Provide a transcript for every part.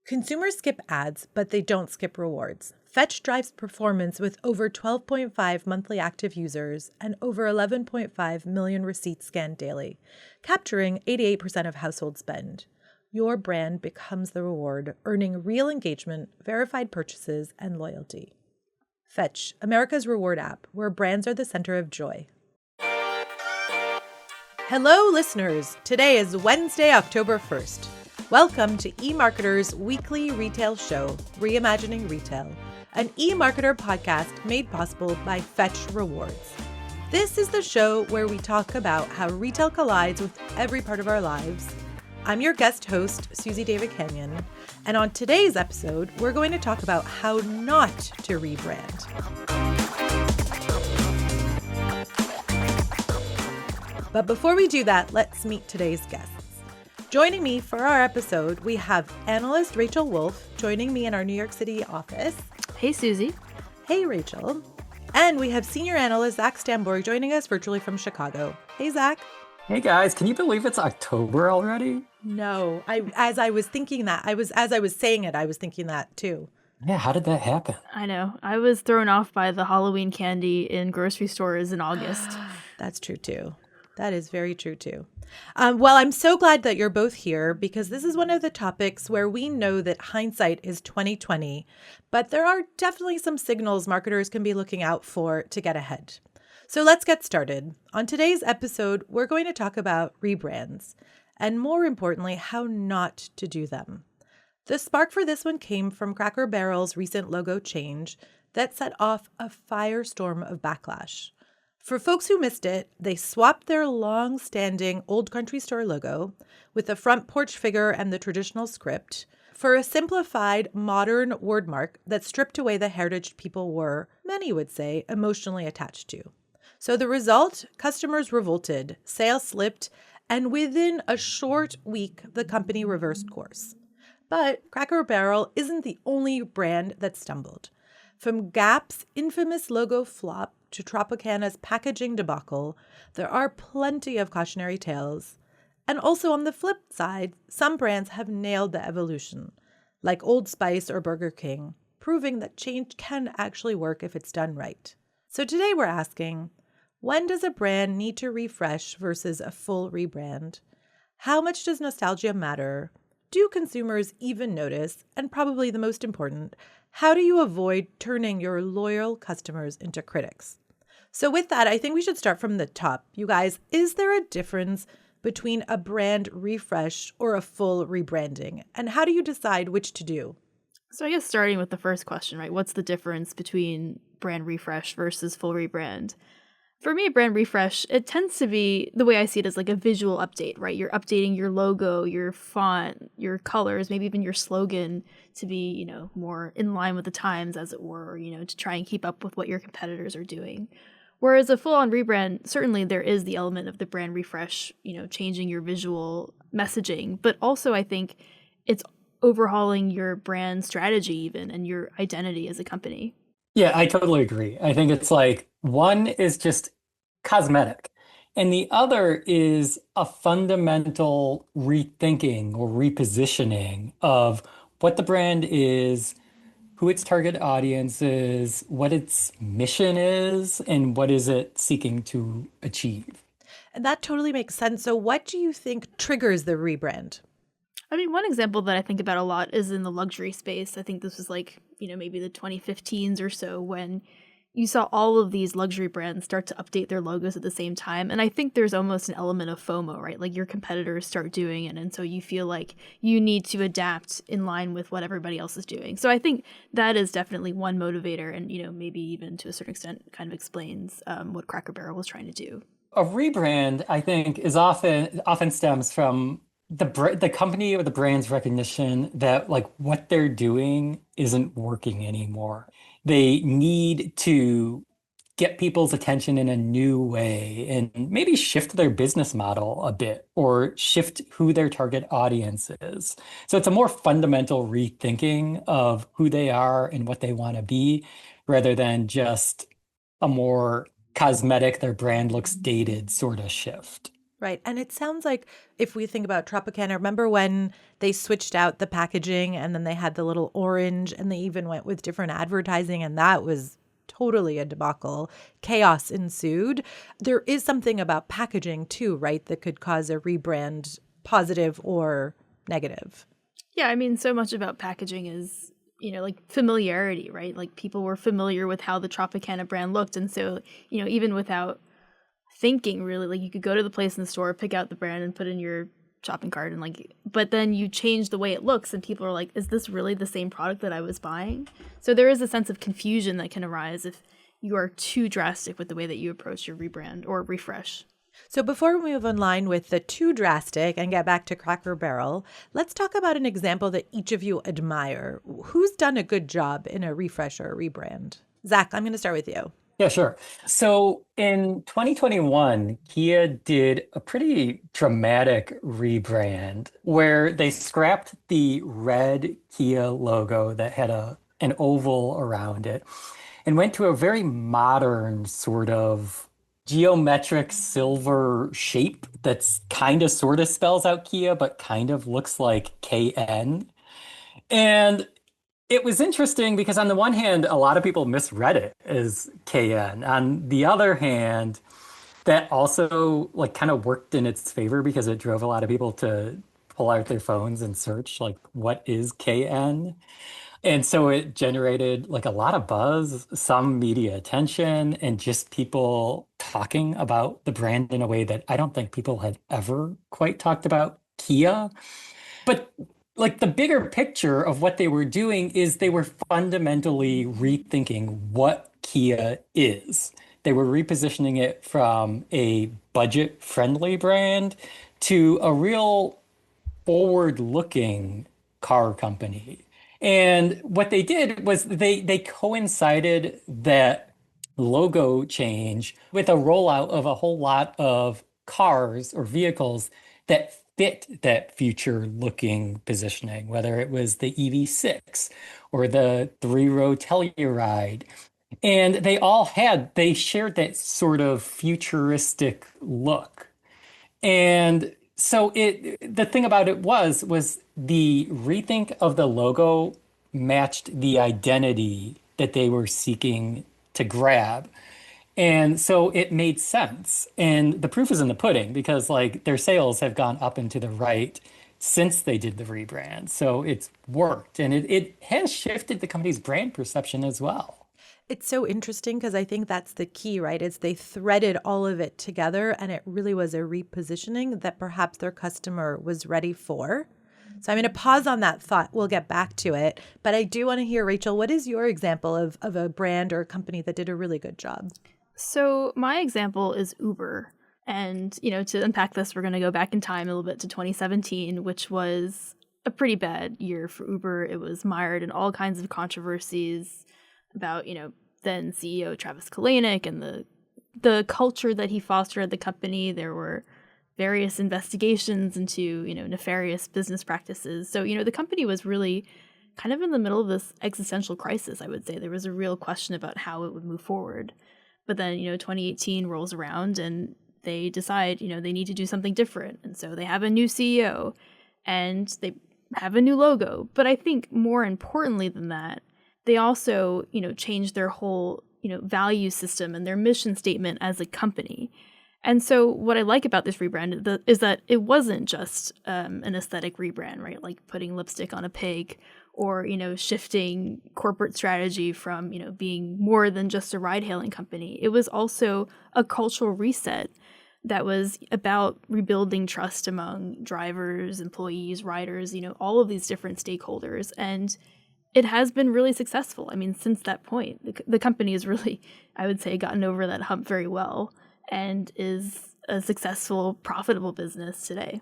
Consumers skip ads, but they don't skip rewards. Fetch drives performance with over 12.5 monthly active users and over 11.5 million receipts scanned daily, capturing 88% of household spend. Your brand becomes the reward, earning real engagement, verified purchases, and loyalty. Fetch, America's reward app, where brands are the center of joy. Hello, listeners. Today is Wednesday, October 1st. Welcome to eMarketer's weekly retail show, Reimagining Retail, an eMarketer podcast made possible by Fetch Rewards. This is the show where we talk about how retail collides with every part of our lives. I'm your guest host, Suzy Davidkhanian, and on today's episode, we're going to talk about how not to rebrand. But before we do that, let's meet today's guests. Joining me for our episode, we have Analyst Rachel Wolff joining me in our New York City office. Hey, Suzy. Hey, Rachel. And we have Senior Analyst Zak Stambor joining us virtually from Chicago. Hey, Zak. Hey, guys. Can you believe it's October already? No. As I was thinking that, as I was saying it, I was thinking that too. Yeah, how did that happen? I know. I was thrown off by the Halloween candy in grocery stores in August. That's true, too. That is very true, too. Well, I'm so glad that you're both here because this is one of the topics where we know that hindsight is 2020, but there are definitely some signals marketers can be looking out for to get ahead. So let's get started. On today's episode, we're going to talk about rebrands and more importantly, how not to do them. The spark for this one came from Cracker Barrel's recent logo change that set off a firestorm of backlash. For folks who missed it, they swapped their long-standing Old Country Store logo with the front porch figure and the traditional script for a simplified, modern wordmark that stripped away the heritage people were, many would say, emotionally attached to. So the result? Customers revolted, sales slipped, and within a short week, the company reversed course. But Cracker Barrel isn't the only brand that stumbled. From Gap's infamous logo flop to Tropicana's packaging debacle, there are plenty of cautionary tales. And also on the flip side, some brands have nailed the evolution, like Old Spice or Burger King, proving that change can actually work if it's done right. So today we're asking, when does a brand need to refresh versus a full rebrand? How much does nostalgia matter? Do consumers even notice? And probably the most important, how do you avoid turning your loyal customers into critics? So with that, I think we should start from the top. You guys, is there a difference between a brand refresh or a full rebranding? And how do you decide which to do? So I guess starting with the first question, right? What's the difference between brand refresh versus full rebrand? For me, a brand refresh, it tends to be, the way I see it, as like a visual update, right? You're updating your logo, your font, your colors, maybe even your slogan to be, more in line with the times, as it were, to try and keep up with what your competitors are doing. Whereas a full-on rebrand, certainly there is the element of the brand refresh, changing your visual messaging, but also I think it's overhauling your brand strategy even and your identity as a company. Yeah, I totally agree. I think it's like one is just cosmetic, and the other is a fundamental rethinking or repositioning of what the brand is, who its target audience is, what its mission is, and what is it seeking to achieve. And that totally makes sense. So what do you think triggers the rebrand? I mean, one example that I think about a lot is in the luxury space. I think this was maybe the 2015s or so when you saw all of these luxury brands start to update their logos at the same time. And I think there's almost an element of FOMO, right? Like your competitors start doing it. And so you feel like you need to adapt in line with what everybody else is doing. So I think that is definitely one motivator and, maybe even to a certain extent kind of explains what Cracker Barrel was trying to do. A rebrand, I think, is often stems from the company or the brand's recognition that like what they're doing isn't working anymore. They need to get people's attention in a new way and maybe shift their business model a bit or shift who their target audience is. So it's a more fundamental rethinking of who they are and what they want to be rather than just a more cosmetic, their brand looks dated sort of shift. Right. And it sounds like if we think about Tropicana, remember when they switched out the packaging and then they had the little orange and they even went with different advertising and that was totally a debacle. Chaos ensued. There is something about packaging too, right, that could cause a rebrand, positive or negative. Yeah, I mean, so much about packaging is, like familiarity, right? Like people were familiar with how the Tropicana brand looked. And so, even without thinking really, like you could go to the place in the store, pick out the brand and put in your shopping cart and but then you change the way it looks and people are like, is this really the same product that I was buying? So there is a sense of confusion that can arise if you are too drastic with the way that you approach your rebrand or refresh. So before we move in line with the too drastic and get back to Cracker Barrel, let's talk about an example that each of you admire. Who's done a good job in a refresh or a rebrand? Zach, I'm going to start with you. Yeah, sure. So in 2021, Kia did a pretty dramatic rebrand where they scrapped the red Kia logo that had an oval around it and went to a very modern sort of geometric silver shape that's kind of sort of spells out Kia, but kind of looks like KN. And it was interesting because on the one hand, a lot of people misread it as KN. On the other hand, that also like kind of worked in its favor because it drove a lot of people to pull out their phones and search like what is KN. And so it generated like a lot of buzz, some media attention, and just people talking about the brand in a way that I don't think people had ever quite talked about Kia. But like the bigger picture of what they were doing is they were fundamentally rethinking what Kia is. They were repositioning it from a budget-friendly brand to a real forward-looking car company. And what they did was they coincided that logo change with a rollout of a whole lot of cars or vehicles that fit that future looking positioning, whether it was the EV6 or the three-row Telluride. And they shared that sort of futuristic look. And so the thing about it was the rethink of the logo matched the identity that they were seeking to grab. And so it made sense. And the proof is in the pudding because like their sales have gone up and to the right since they did the rebrand. So it's worked and it has shifted the company's brand perception as well. It's so interesting because I think that's the key, right? It's they threaded all of it together and it really was a repositioning that perhaps their customer was ready for. So I'm going to pause on that thought. We'll get back to it. But I do want to hear, Rachel, what is your example of a brand or a company that did a really good job? So my example is Uber. And, to unpack this, we're going to go back in time a little bit to 2017, which was a pretty bad year for Uber. It was mired in all kinds of controversies about, then CEO Travis Kalanick and the culture that he fostered at the company. There were various investigations into, nefarious business practices. So, the company was really kind of in the middle of this existential crisis, I would say. There was a real question about how it would move forward. But then, 2018 rolls around and they decide, they need to do something different. And so they have a new CEO and they have a new logo. But I think more importantly than that, they also, changed their whole, value system and their mission statement as a company. And so what I like about this rebrand is that it wasn't just an aesthetic rebrand, right? Like putting lipstick on a pig or, shifting corporate strategy from, being more than just a ride-hailing company. It was also a cultural reset that was about rebuilding trust among drivers, employees, riders, all of these different stakeholders. And it has been really successful. I mean, since that point, the company has really, I would say, gotten over that hump very well and is a successful, profitable business today.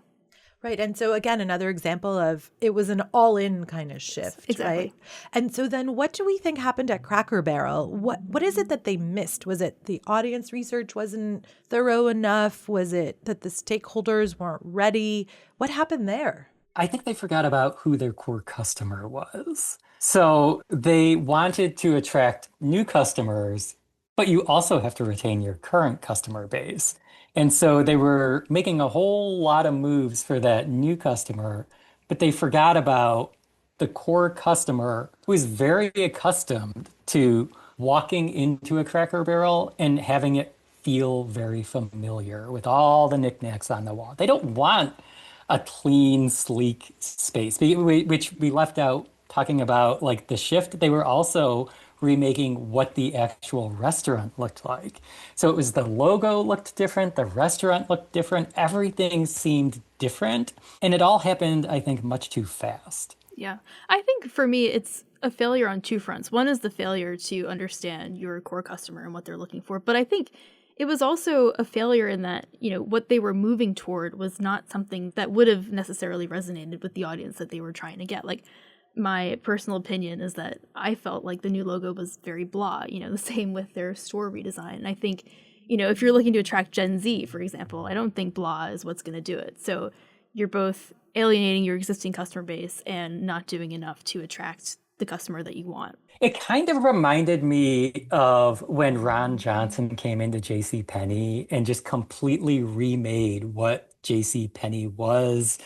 Right. And so again, another example of it was an all-in kind of shift, Exactly. right? And so then what do we think happened at Cracker Barrel? What is it that they missed? Was it the audience research wasn't thorough enough? Was it that the stakeholders weren't ready? What happened there? I think they forgot about who their core customer was. So they wanted to attract new customers, but you also have to retain your current customer base. And so they were making a whole lot of moves for that new customer, but they forgot about the core customer who is very accustomed to walking into a Cracker Barrel and having it feel very familiar with all the knickknacks on the wall. They don't want a clean, sleek space, which we left out talking about like the shift. They were also remaking what the actual restaurant looked like. So it was the logo looked different, the restaurant looked different, everything seemed different. And it all happened, I think, much too fast. Yeah. I think for me, it's a failure on two fronts. One is the failure to understand your core customer and what they're looking for. But I think it was also a failure in that, what they were moving toward was not something that would have necessarily resonated with the audience that they were trying to get. Like, my personal opinion is that I felt like the new logo was very blah, the same with their store redesign. And I think, if you're looking to attract Gen Z, for example, I don't think blah is what's going to do it. So you're both alienating your existing customer base and not doing enough to attract the customer that you want. It kind of reminded me of when Ron Johnson came into JCPenney and just completely remade what JCPenney was,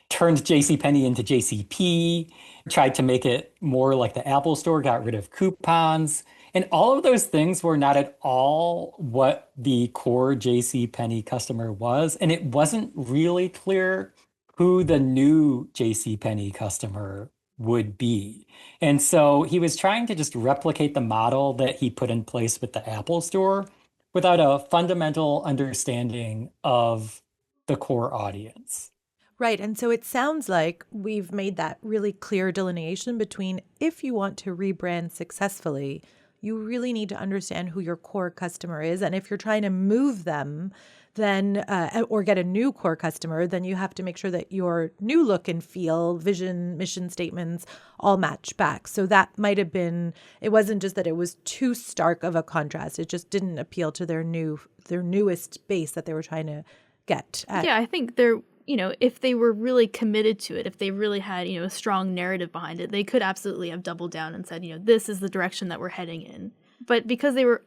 turned JCPenney into JCP, tried to make it more like the Apple Store, got rid of coupons. And all of those things were not at all what the core JCPenney customer was. And it wasn't really clear who the new JCPenney customer would be. And so he was trying to just replicate the model that he put in place with the Apple Store without a fundamental understanding of the core audience. Right. And so it sounds like we've made that really clear delineation between if you want to rebrand successfully, you really need to understand who your core customer is. And if you're trying to move them, then or get a new core customer, then you have to make sure that your new look and feel, vision, mission statements all match back. So that might have been, it wasn't just that it was too stark of a contrast. It just didn't appeal to their newest base that they were trying to get at. Yeah, I think they're, if they were really committed to it, if they really had, a strong narrative behind it, they could absolutely have doubled down and said, this is the direction that we're heading in. But because they were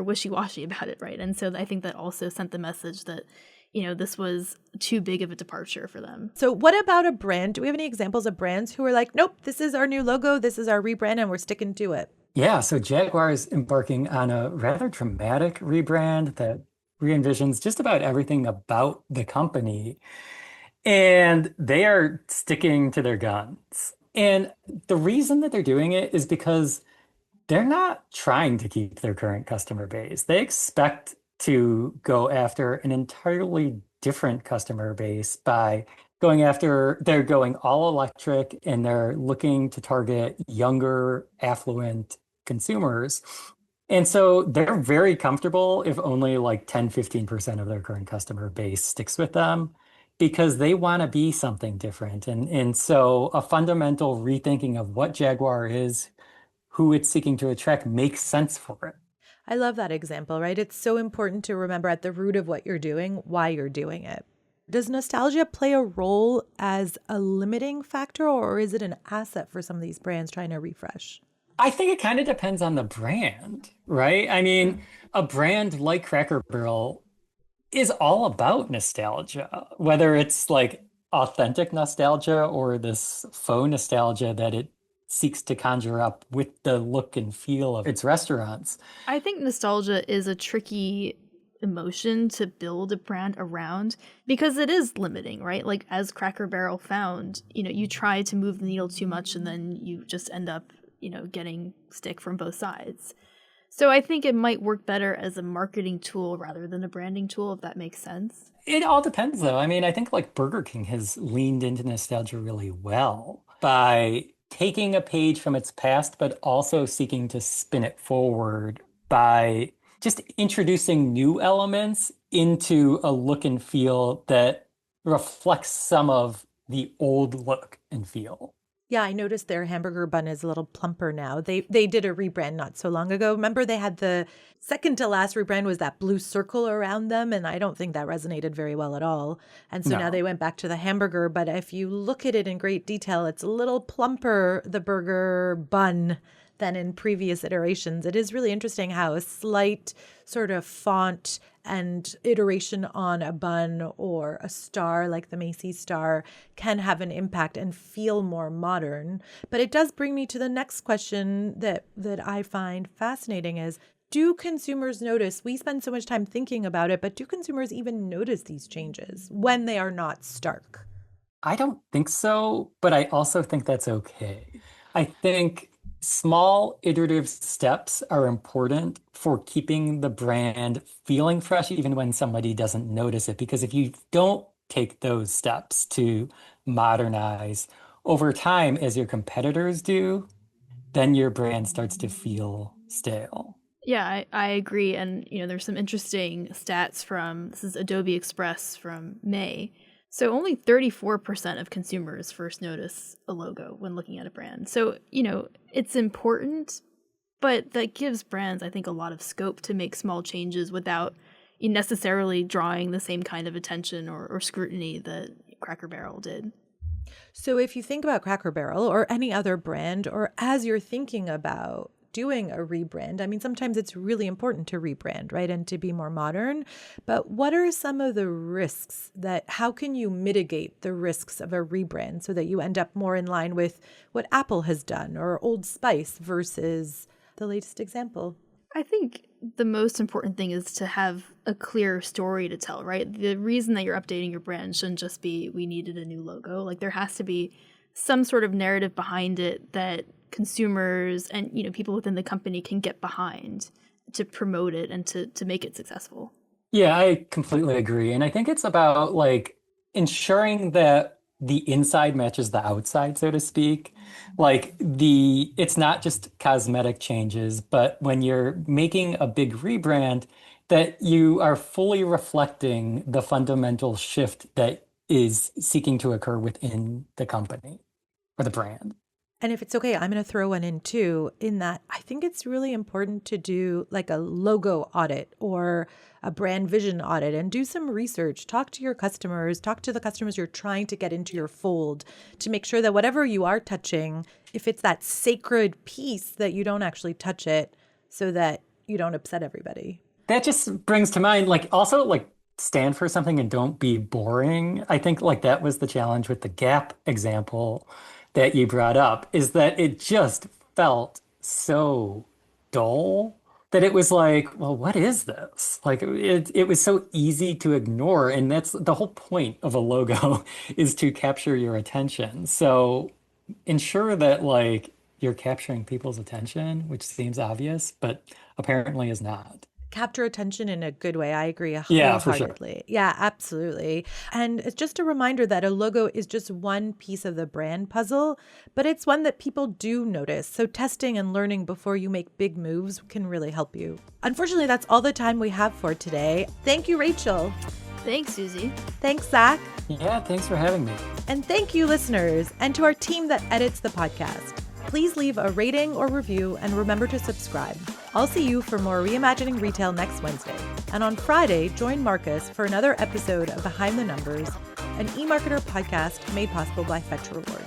wishy-washy about it, right? And so I think that also sent the message that, this was too big of a departure for them. So what about a brand? Do we have any examples of brands who are like, nope, this is our new logo, this is our rebrand, and we're sticking to it? Yeah, so Jaguar is embarking on a rather dramatic rebrand that re-envisions just about everything about the company. And they are sticking to their guns. And the reason that they're doing it is because they're not trying to keep their current customer base. They expect to go after an entirely different customer base by they're going all electric and they're looking to target younger, affluent consumers. And so they're very comfortable if only like 10, 15% of their current customer base sticks with them because they want to be something different. And so a fundamental rethinking of what Jaguar is, who it's seeking to attract, makes sense for it. I love that example, right? It's so important to remember at the root of what you're doing, why you're doing it. Does nostalgia play a role as a limiting factor, or is it an asset for some of these brands trying to refresh? I think it kind of depends on the brand, right? I mean, a brand like Cracker Barrel is all about nostalgia, whether it's like authentic nostalgia or this faux nostalgia that it seeks to conjure up with the look and feel of its restaurants. I think nostalgia is a tricky emotion to build a brand around because it is limiting, right? Like as Cracker Barrel found, you try to move the needle too much and then you just end up getting stick from both sides. So I think it might work better as a marketing tool rather than a branding tool, if that makes sense. It all depends, though. I mean, I think like Burger King has leaned into nostalgia really well by taking a page from its past, but also seeking to spin it forward by just introducing new elements into a look and feel that reflects some of the old look and feel. Yeah, I noticed their hamburger bun is a little plumper now. They did a rebrand not so long ago. Remember they had the second to last rebrand was that blue circle around them, and I don't think that resonated very well at all. And so now they went back to the hamburger, but if you look at it in great detail, it's a little plumper, the burger bun, than in previous iterations. It is really interesting how a slight sort of font and iteration on a bun or a star like the Macy's star can have an impact and feel more modern. But it does bring me to the next question that I find fascinating is, do consumers notice? We spend so much time thinking about it, but do consumers even notice these changes when they are not stark? I don't think so, but I also think that's okay. I think small iterative steps are important for keeping the brand feeling fresh, even when somebody doesn't notice it. Because if you don't take those steps to modernize over time, as your competitors do, then your brand starts to feel stale. Yeah, I agree. And, there's some interesting stats this is Adobe Express from May. So only 34% of consumers first notice a logo when looking at a brand. So, it's important, but that gives brands, I think, a lot of scope to make small changes without necessarily drawing the same kind of attention or scrutiny that Cracker Barrel did. So if you think about Cracker Barrel or any other brand, or as you're thinking about doing a rebrand, I mean, sometimes it's really important to rebrand, right? And to be more modern. But what are some of the risks how can you mitigate the risks of a rebrand so that you end up more in line with what Apple has done or Old Spice versus the latest example? I think the most important thing is to have a clear story to tell, right? The reason that you're updating your brand shouldn't just be, we needed a new logo. Like, there has to be some sort of narrative behind it that consumers and people within the company can get behind to promote it and to make it successful. Yeah, I completely agree. And I think it's about ensuring that the inside matches the outside, so to speak. It's not just cosmetic changes, but when you're making a big rebrand, that you are fully reflecting the fundamental shift that is seeking to occur within the company or the brand. And if it's okay, I'm going to throw one in too, in that I think it's really important to do like a logo audit or a brand vision audit and do some research. Talk to your customers, talk to the customers you're trying to get into your fold to make sure that whatever you are touching, if it's that sacred piece, that you don't actually touch it so that you don't upset everybody. That just brings to mind, stand for something and don't be boring. I think that was the challenge with the Gap example that you brought up, is that it just felt so dull that it was like, well, what is this? It was so easy to ignore. And that's the whole point of a logo is to capture your attention. So ensure that you're capturing people's attention, which seems obvious, but apparently is not. Capture attention in a good way. I agree Yeah, for wholeheartedly. sure. Yeah, absolutely. And it's just a reminder that a logo is just one piece of the brand puzzle, but it's one that people do notice. So testing and learning before you make big moves can really help you. Unfortunately, that's all the time we have for today. Thank you, Rachel. Thanks, Suzy. Thanks, Zach. Yeah, thanks for having me. And thank you, listeners, and to our team that edits the podcast. Please leave a rating or review and remember to subscribe. I'll see you for more Reimagining Retail next Wednesday. And on Friday, join Marcus for another episode of Behind the Numbers, an eMarketer podcast made possible by Fetch Rewards.